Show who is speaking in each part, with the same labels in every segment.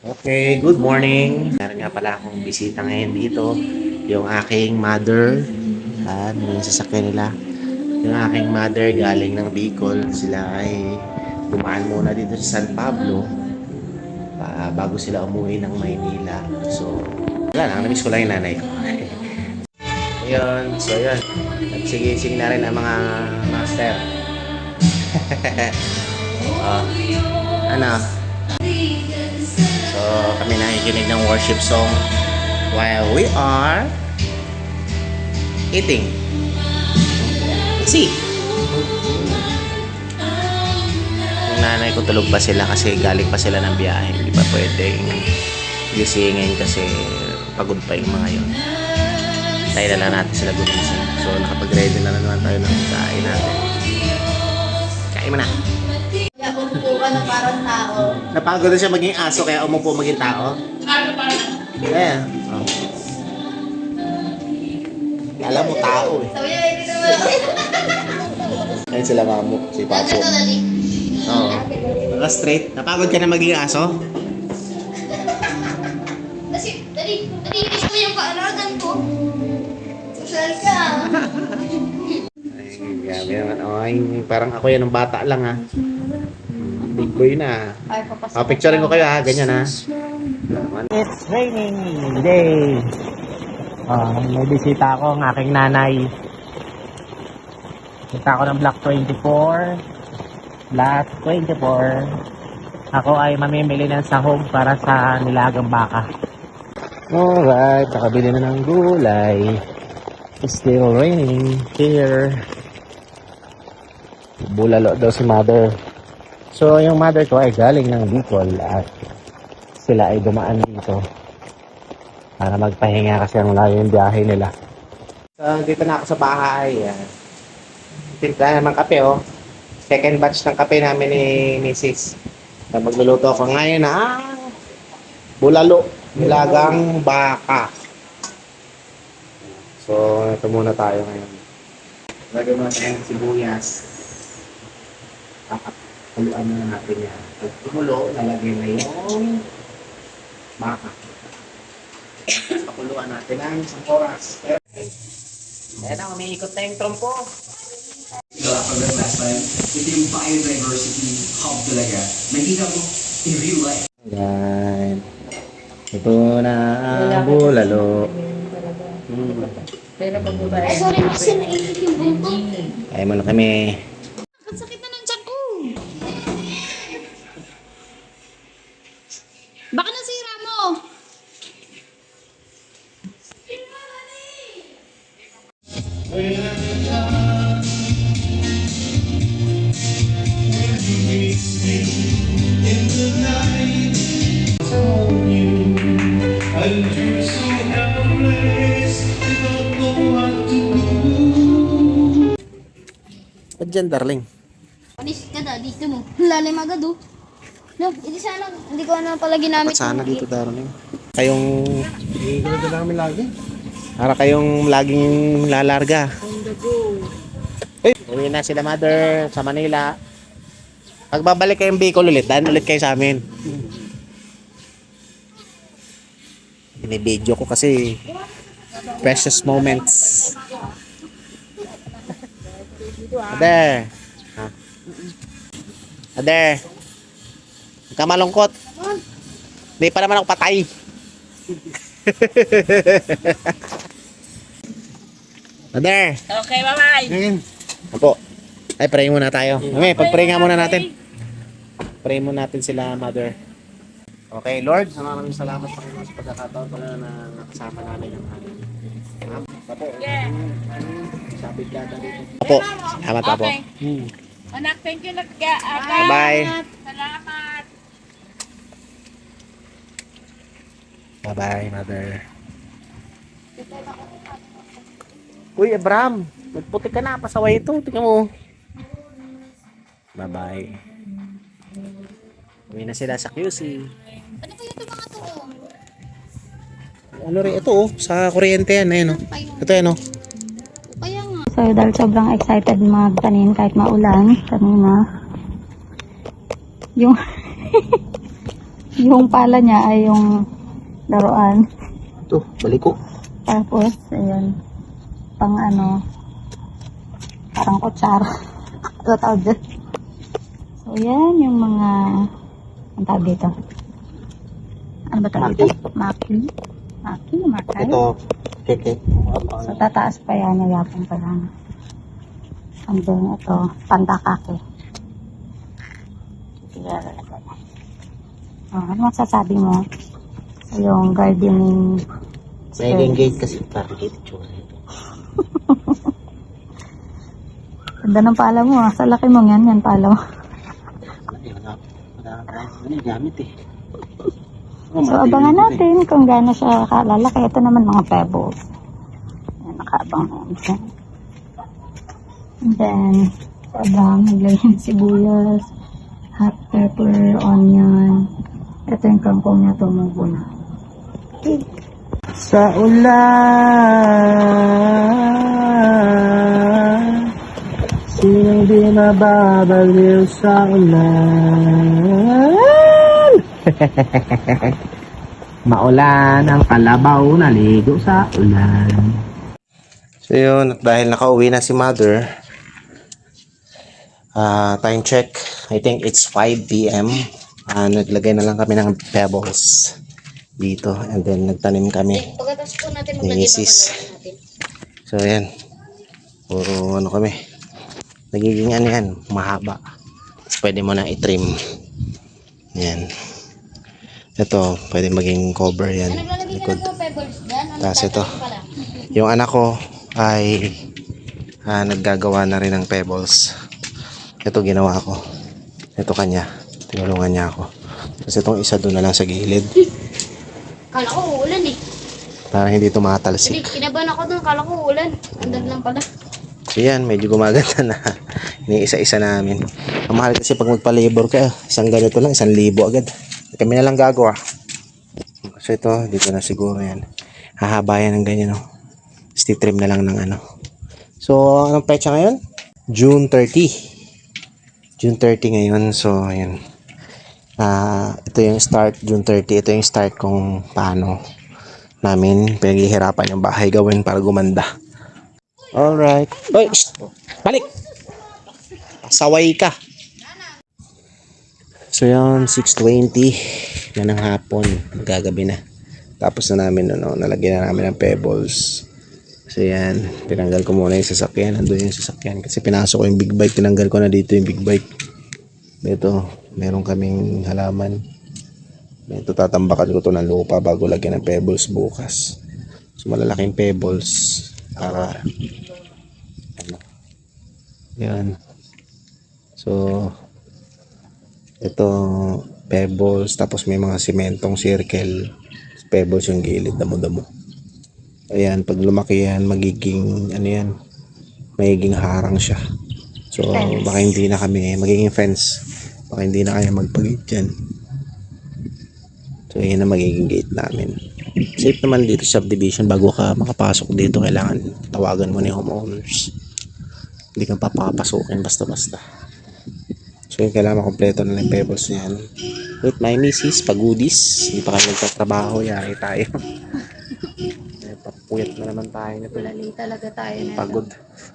Speaker 1: Okay, good morning. Meron nga pala akong bisita ngayon dito. Yung aking mother. Yung sasakyan nila. Yung aking mother galing ng Bicol. Sila ay dumaan muna dito sa San Pablo bago sila umuwi ng Maynila. So, wala lang. Namiss ko lang yung nanay ko. Ayun. Nagsigising na rin ang mga master. Oh, ano? So, kami nakikinig ng worship song while we are eating. See? Yung nanay ko tulog pa sila kasi galing pa sila ng biyahe. Hindi pa pwedeng gisingin kasi pagod pa yung mga yun. Tayo na lang natin sila gumising. So, nakapag-ready na naman tayo ng kain natin. Kain mo na.
Speaker 2: Umupo ka na parang tao.
Speaker 1: Napagod na siya maging aso kaya umupo maging tao. Eh. Oh. Alam mo tao eh.
Speaker 2: Sabi niya, hindi naman.
Speaker 1: Ayun sila mamo, si Papo.
Speaker 2: Ito, dali.
Speaker 1: Oo. Naka-straight. Napagod ka na maging aso?
Speaker 2: Dali, inis mo yung kaalagan ko. Social ka.
Speaker 1: Ay, grabe naman. Ay, parang ako yan ng bata lang ha. Big boy na.
Speaker 2: Ay, papasok.
Speaker 1: Oh, picturein ko kayo ha. Ganyan ha. It's raining day. May bisita ako ng aking nanay. Kita ako ng Block 24. Block 24. Ako ay mamimili ng sahog para sa nilagang baka. Alright, nakabili na ng gulay. It's still raining here. Bulalo daw si mother. So, yung mother ko ay galing ng Bicol at sila ay dumaan dito para magpahinga kasi ang layo yung biyahe nila. So, dito na ako sa bahay. Timpla naman kape, oh. Second batch ng kape namin ni Mrs. So, magluluto ako ngayon bulalo, nilagang baka. So, ito muna tayo ngayon. Lagyan muna tayo ng sibuyas. Pakuluan na natin yan. Pag tumulo, lalagyan na yung baka. Pakuluan natin ng isang oras. Ayan na, umiikot na yung trompo.
Speaker 3: Hanggang last time, ito yung biodiversity hub talaga. Nakita mo in real life.
Speaker 1: Ayan. Ito na ang bulalo.
Speaker 2: Ay, sorry, kasi naisip yung buko.
Speaker 1: Kaya mo na kami.
Speaker 2: Ang sakit na ng tiyan ko. Baka nasira mo.
Speaker 1: Ba't dyan, darling?
Speaker 2: Alis ka na, dito mo. Lalim agad, oh. No, hindi ko na pala ginamit.
Speaker 1: Dapat sana dito, darling. Kayong... Dito na kami lagi. Para kayong laging lalarga. Hey, uwi na sila mother sa Manila. Pagbabalik kayong Bicol ulit, dahil ulit kayo sa amin. Binibidyo ko kasi precious moments. Ader. Ader. Huwag ka malungkot. Hindi pa naman ako patay. Ader.
Speaker 4: Okay, bye-bye.
Speaker 1: Opo. Ay, pray muna tayo. Pag-pray nga muna natin. Pray muna natin sila, mother. Okay, Lord, maraming salamat Panginoon sa pagkakataon pala na nakasama namin ang aming Apo.
Speaker 4: Yeah.
Speaker 1: Sabit ka dito. Apo, salamat po.
Speaker 4: Okay. Anak, thank you.
Speaker 1: Bye-bye.
Speaker 4: Salamat.
Speaker 1: Bye-bye, mother. Uy, Abraham, nagputi ka na. Pasaway ito. Tingnan mo. Bye-bye. Uwi na sila sa QC.
Speaker 2: Ano ba ito mga to?
Speaker 1: Ano rin ito, oh. Sa kuryente yan. Ayun, oh. Ito yan, oh.
Speaker 2: Kaya nga.
Speaker 5: So, dahil sobrang excited magtanim kahit maulan kanina. Yung Yung pala niya ay yung laruan.
Speaker 1: Ito, balik ko.
Speaker 5: Tapos, ayun, pang ano, parang kutsara. Ito tawag dyan. So, yan yung mga, ang tawag dito. Ano ba tawag dito? Maki. Makay.
Speaker 1: Ito, keke.
Speaker 5: So, tataas pa yan, nayapon pa lang. And then, ito, pandakake. Ano masasabi mo? Yung gardening
Speaker 1: May gate kasi parang gate tsura.
Speaker 5: ganda ng pala mo, sa laki mo yan pala mo.
Speaker 1: Wala gamit eh.
Speaker 5: So, abangan natin kung gaano siya kalalaki. Ito naman mga pebbles. Ayan, nakaabang na yan siya. And then, abangan, naglagyan sibuyas, hot pepper, onion. Ito yung kangkong niya, tumubo na. Okay.
Speaker 1: Sa ulan, sinong di mababaliw sa ulan? Maulan ang kalabaw, naligo sa ulan. So yun, dahil nakauwi na si mother, time check, I think it's 5 p.m. Naglagay na lang kami ng pebbles dito, and then nagtanim kami
Speaker 2: Pagkatapos po natin
Speaker 1: ni
Speaker 2: maglagay
Speaker 1: Mrs.
Speaker 2: natin.
Speaker 1: So yan, puro ano kami, nagiging ano yan, mahaba. Tapos pwede mo na i-trim. Yan. Ito, pwede maging cover yan.
Speaker 2: Naglalagay ka
Speaker 1: Likod.
Speaker 2: na po pebbles dyan.
Speaker 1: Tapos ito,
Speaker 2: Pala.
Speaker 1: yung anak ko ay naggagawa na rin ng pebbles. Ito ginawa ko. Ito kanya. Tinulungan niya ako. Tapos itong isa doon na lang sa gilid.
Speaker 2: Kala ko uulan eh.
Speaker 1: Para hindi
Speaker 2: Hindi,
Speaker 1: tumatalsik.
Speaker 2: kinabahan ako doon. Kala ko uulan. Andan lang pala.
Speaker 1: So yan, medyo gumaganda na. Iniisa-isa namin. Ang mahal kasi pag magpa-labor ka, isang ganito lang, 1,000 agad. Kami na lang gagawa. So ito, dito na siguro yan. Hahaba yan ng ganyan, no? Trim na lang ng ano. So, anong petsa ngayon? June 30. June 30 ngayon. So, ayan. Ito yung start, June 30. Ito yung start kung paano namin pinaghihirapan yung bahay gawin para gumanda. Alright. Oy, shh! Balik! Saway ka. So yun, 6:20 na ng hapon, gagabi na. Tapos na namin, nalagyan na namin ng pebbles. So yan, tinanggal ko muna yung sasakyan. Nandun yung sasakyan. Kasi pinasok ko yung big bike, tinanggal ko na dito yung big bike. Ito, meron kaming halaman. Ito, tatambakan ko to ng lupa bago lagyan ng pebbles bukas. So malalaking pebbles para ano. Yan. So ito, pebbles, tapos may mga simentong circle, pebbles yung gilid, damo-damo. Ayan, pag lumaki yan, magiging, ano yan, magiging harang siya. So, baka hindi na kami, magiging fence, baka hindi na kaya magpagate dyan. So, yan na magiging gate namin. Safe naman dito sa subdivision, bago ka makapasok dito, kailangan tawagan mo ni homeowners. Hindi kang papapasukin basta-basta. So yung kailangan kompleto na ng pebbles niyan. With my missis, pagudis. Hindi pa kayo nagtatrabaho, yari tayo. Papuyat na naman tayo nito.
Speaker 5: Lali talaga tayo na.
Speaker 1: Pagod.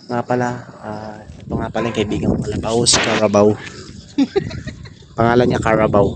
Speaker 1: Nga pala, ito nga pala yung kaibigan ko Kalabaw, si Carabao. Pangalan niya Carabao.